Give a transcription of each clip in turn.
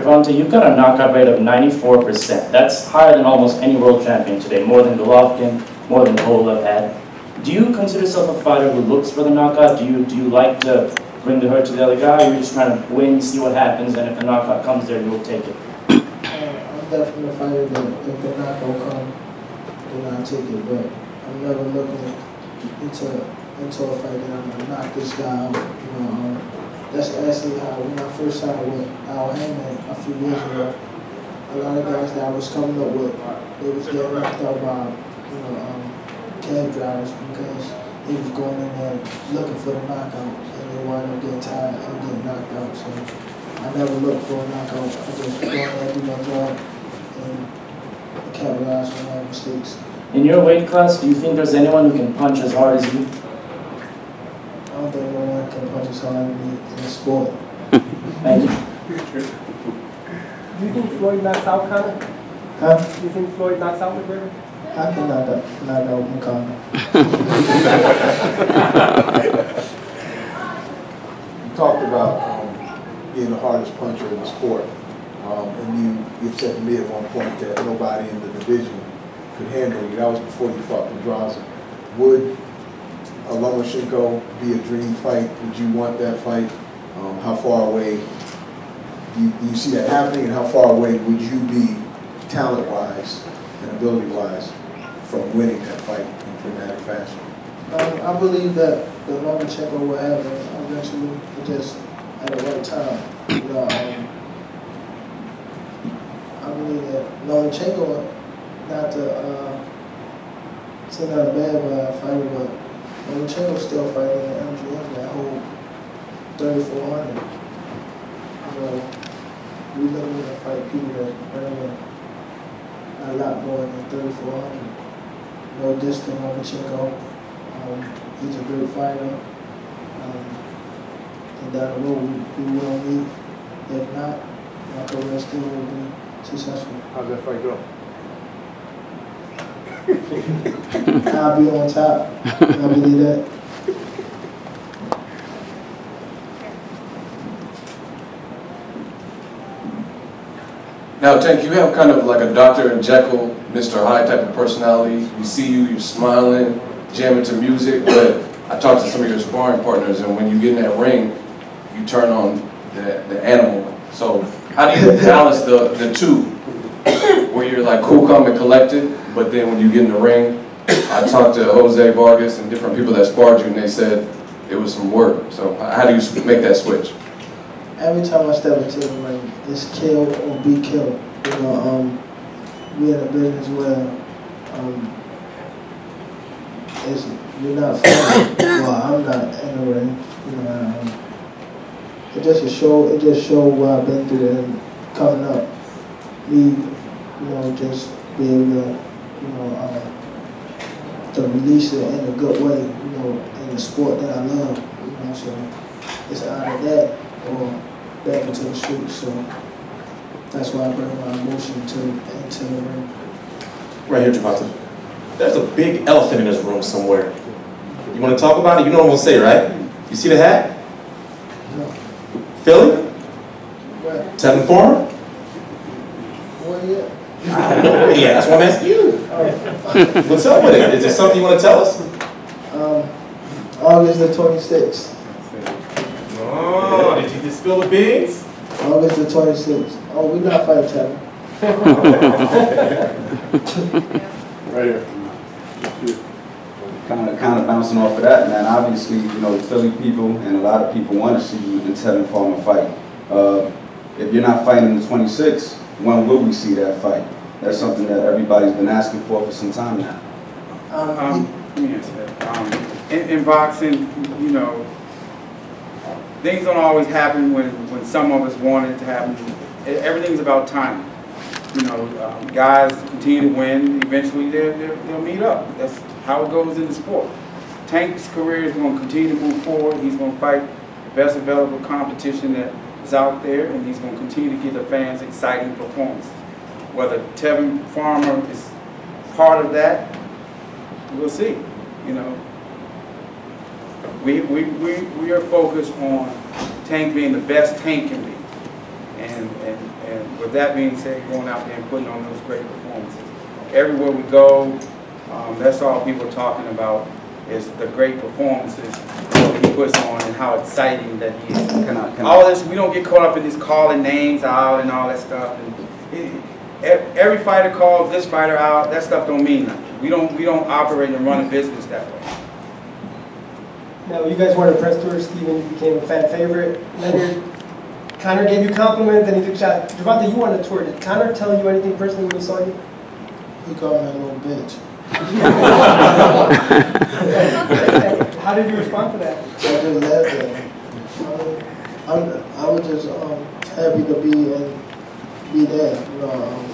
Gervonta, you've got a knockout rate of 94%. That's higher than almost any world champion today, more than Golovkin, more than Kovalev had. Do you consider yourself a fighter who looks for the knockout? Do you like to bring the hurt to the other guy, or you're just trying to win, see what happens, and if the knockout comes there, you'll take it? I'm definitely a fighter that if the knockout comes, then I'll take it, but I'm never looking into a fight that I'm going to knock this guy out. You know, that's actually how, when I first started with Al Heyman a few years ago, a lot of guys that I was coming up with, they was getting knocked out by, cab drivers because they was going in there looking for the knockout and they wound up getting tired and getting knocked out. So I never look for a knockout. I just go in there and do my job and capitalize on my mistakes. In your weight class, do you think there's anyone who can punch as hard as you? I don't think no one can punch as hard as me in the sport. Thank you. Do you think Floyd knocks out Conor? Huh? Do you think Floyd knocks out McGregor? I can knock out McConnell. You talked about being the hardest puncher in the sport, and you've said to me at one point that nobody in the division could handle you. That was before you fought Pedraza. Would a Lomachenko be a dream fight? Would you want that fight? How far away do you see that happening, and how far away would you be talent-wise and ability-wise from winning that fight in dramatic fashion? I believe that the Lomachenko will happen eventually, just at the right time. I believe that Lomachenko, not to say not a bad fighter, but Lomachenko's still fighting in the MGM that whole 3,400. We looking to fight people that's bringing a lot more than 3,400. No diss to Lomachenko. He's a great fighter. And down the road we will meet. If not, my career still will be successful. How's that fight go? I'll be on top. I believe that. Now, Tank, you have kind of like a Dr. and Jekyll, Mr. Hyde type of personality. We see you, you're smiling, jamming to music, but I talked to some of your sparring partners, and when you get in that ring, you turn on the animal. So how do you balance the two, where you're like cool, calm, and collected, but then when you get in the ring, I talked to Jose Vargas and different people that sparred you, and they said it was some work. So how do you make that switch? Every time I step into the ring, it's kill or be killed. We in a business where you're not fighting. Well, I'm not in the ring. It just shows what I've been through and coming up. Me, just be able to release it in a good way. In the sport that I love. So it's either that or back into the streets, so that's why I bring my emotion into the ring. Right here, Gervonta. There's a big elephant in this room somewhere. You want to talk about it? You know what I'm going to say, right? You see the hat? No. Philly? Right. Tevin Farmer? Where you at? I don't know where he at. That's why I'm asking you. What's up with it? Is there something you want to tell us? August the 26th. Oh, did you just spill the beans? August the 26th. Oh, we not fighting Tevin. Right here. Kind of bouncing off of that, man. Obviously, Philly people and a lot of people want to see you and Tevin Farmer fight. If you're not fighting the 26th, when will we see that fight? That's something that everybody's been asking for some time now. Let me answer that. In boxing, things don't always happen when some of us want it to happen. Everything's about timing. Guys continue to win. Eventually, they'll meet up. That's how it goes in the sport. Tank's career is going to continue to move forward. He's going to fight the best available competition that is out there, and he's going to continue to give the fans exciting performances. Whether Tevin Farmer is part of that, we'll see. We are focused on Tank being the best Tank can be, and And with that being said, going out there and putting on those great performances. Everywhere we go, that's all people are talking about is the great performances that he puts on and how exciting that he is. All this, we don't get caught up in this calling names out and all that stuff. And every fighter calls this fighter out. That stuff don't mean nothing. We don't operate and run a business that way. Now, you guys weren't impressed tour. Steven became a fan favorite. Leonard, Conor gave you compliments and he took shots. Gervonta, you won the tour. Did Conor tell you anything personally when he saw you? He called me a little bitch. How did you respond to that? I just laughed at him. I was just happy to be there. You know,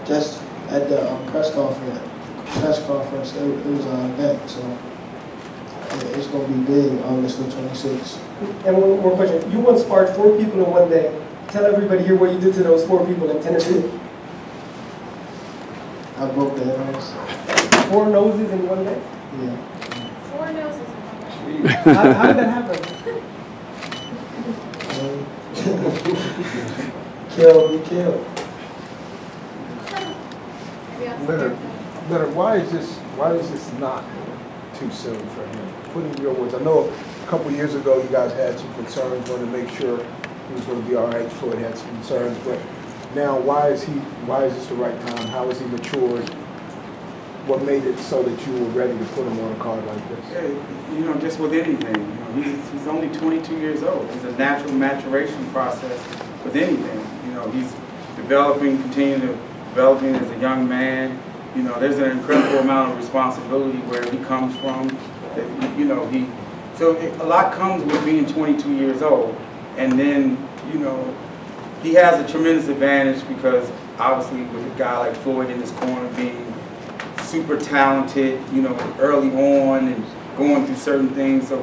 just at the press conference, it was an event, so it's gonna be big, August the 26th. And one more question: you once sparred 4 people in one day. Tell everybody here what you did to those 4 people in Tennessee. I broke their nose. 4 noses in one day? Yeah. 4 noses in one day. How did that happen? Be killed. Leonard, why is this not too soon for him? Put in your words. I know a couple of years ago you guys had some concerns, wanted to make sure he was going to be all right. Floyd had some concerns, but now why is this the right time? How has he matured? What made it so that you were ready to put him on a card like this? Yeah, you know, just with anything. You know, he's only 22 years old. It's a natural maturation process with anything. You know, he's continuing to developing as a young man. You know, there's an incredible amount of responsibility where he comes from. That, you know, a lot comes with being 22 years old, and then, you know, he has a tremendous advantage because obviously with a guy like Floyd in his corner being super talented, you know, early on and going through certain things, so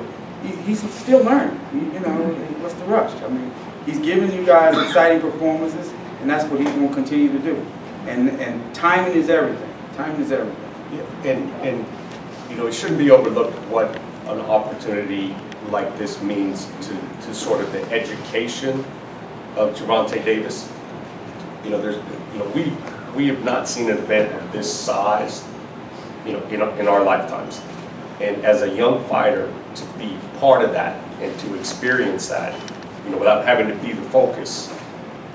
he's still learning. You know, what's the rush? I mean, he's giving you guys exciting performances, and that's what he's going to continue to do. And timing is everything. Timing is everything. Yeah, and you know, it shouldn't be overlooked what an opportunity like this means to sort of the education of Gervonta Davis. You know, we have not seen an event of this size, you know, in our lifetimes. And as a young fighter, to be part of that and to experience that, you know, without having to be the focus,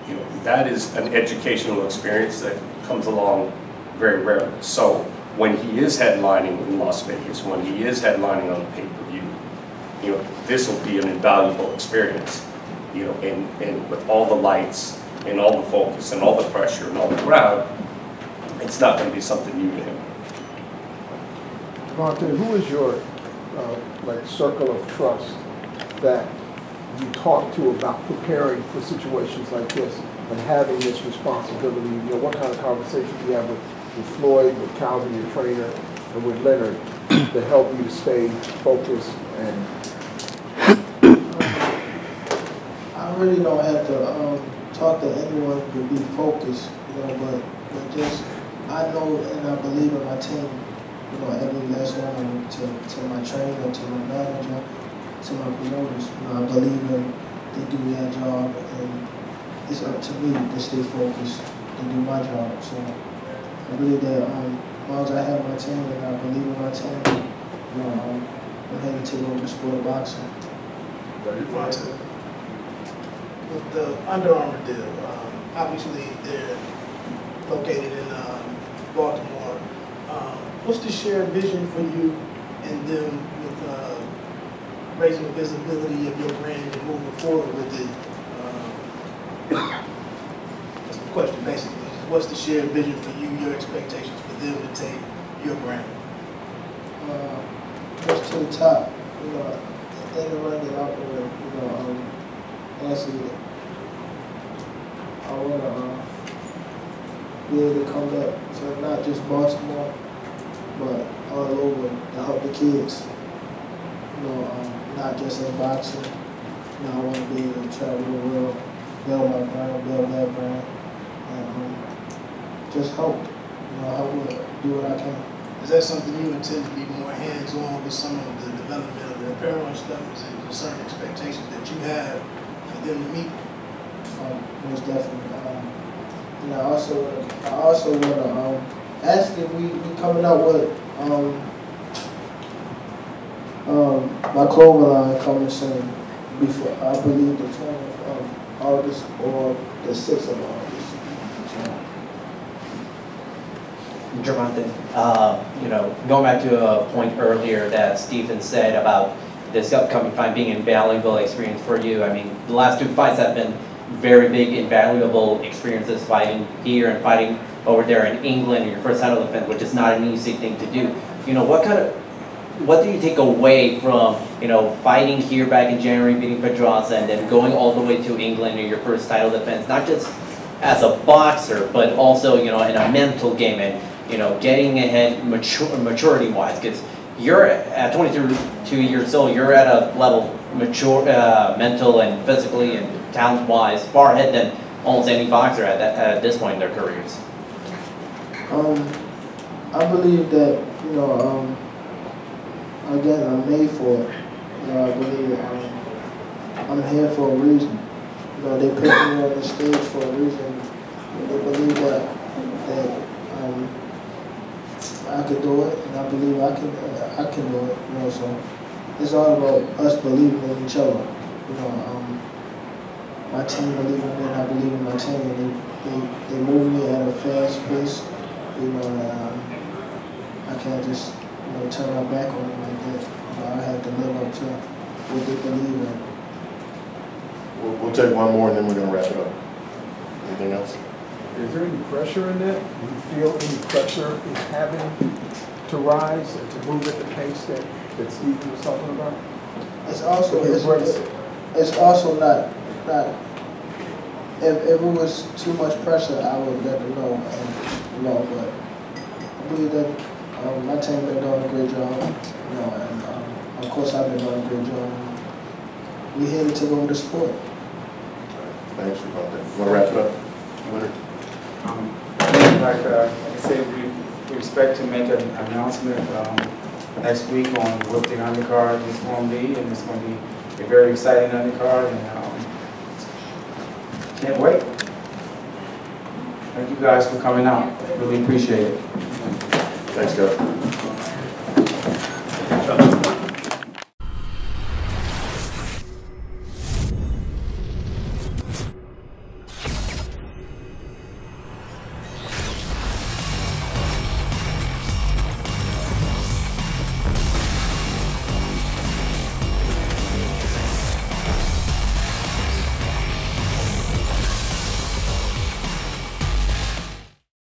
you know, that is an educational experience that comes along very rarely. So when he is headlining in Las Vegas, when he is headlining on a pay-per-view, you know, this will be an invaluable experience. You know, and with all the lights and all the focus and all the pressure and all the crowd, it's not going to be something new to him. Gervonta, who is your circle of trust that you talk to about preparing for situations like this and having this responsibility? You know, what kind of conversations do you have with Floyd, with Calvin, your trainer, and with Leonard to help you to stay focused? And I really don't have to talk to anyone to be focused, you know, but just I know and I believe in my team. You know, every last one of them, to my trainer, to my manager, to my promoters. You know, I believe in they do their job, and it's up to me to stay focused, to do my job. So I believe that as long as I have my team and I believe in my team, you know, I'm headed to take over the sport of boxing. With the Under Armour deal, obviously they're located in Baltimore. What's the shared vision for you and them with raising the visibility of your brand and moving forward with it? That's the question, basically. What's the shared vision for you, your expectations for them to take your brand? Just to the top, you know, in the ring and out there, you know, actually, I want to be able to come back to not just Baltimore, but all over to help the kids. You know, not just in boxing. You know, I want to be able to travel the world, build my brand, build their brand, and just help. You know, help do what I can. Is that something you intend to be more hands-on with some of the development of the apparel and stuff? Is it certain expectations that you have for them to meet? Most definitely. And I also want to ask if we coming out with my clothing line coming soon. Before I believe the 20th of August or the 6th of August. Gervonta, you know, going back to a point earlier that Stephen said about this upcoming fight being an invaluable experience for you. I mean, the last two fights have been very big, invaluable experiences, fighting here and fighting over there in England, your first title defense, which is not an easy thing to do. You know, what do you take away from, you know, fighting here back in January, beating Pedraza, and then going all the way to England in your first title defense, not just as a boxer, but also, you know, in a mental game and, you know, getting ahead maturity-wise, because you're at 22 years old, you're at a level mature, mental and physically and talent-wise, far ahead than almost any boxer at this point in their careers. I believe that, you know, again, I'm made for it. You know, I believe I'm here for a reason. You know, they put me on the stage for a reason. They believe that I could do it, and I believe I can do it. You know, so it's all about us believing in each other. You know, my team believe in me, and I believe in my team. And they move me at a fast pace. You know, and I can't just turn my back on them like that. You know, I have to live up to what they believe in. We'll take one more and then we're going to wrap it up. Anything else? Is there any pressure in that? Do you feel any pressure in having to rise and to move at the pace that Steve was talking about? It's also not if it was too much pressure, I would let them know. But I believe that my team been doing a great job, you know, and of course I've been doing a great job. We here to take over the sport. Thanks for about that. You want to wrap it up? Winner? Like I said, we expect to make an announcement next week on what the undercard is going to be, and it's going to be a very exciting undercard, and can't wait. Thank you guys for coming out. Really appreciate it. Thanks, guys.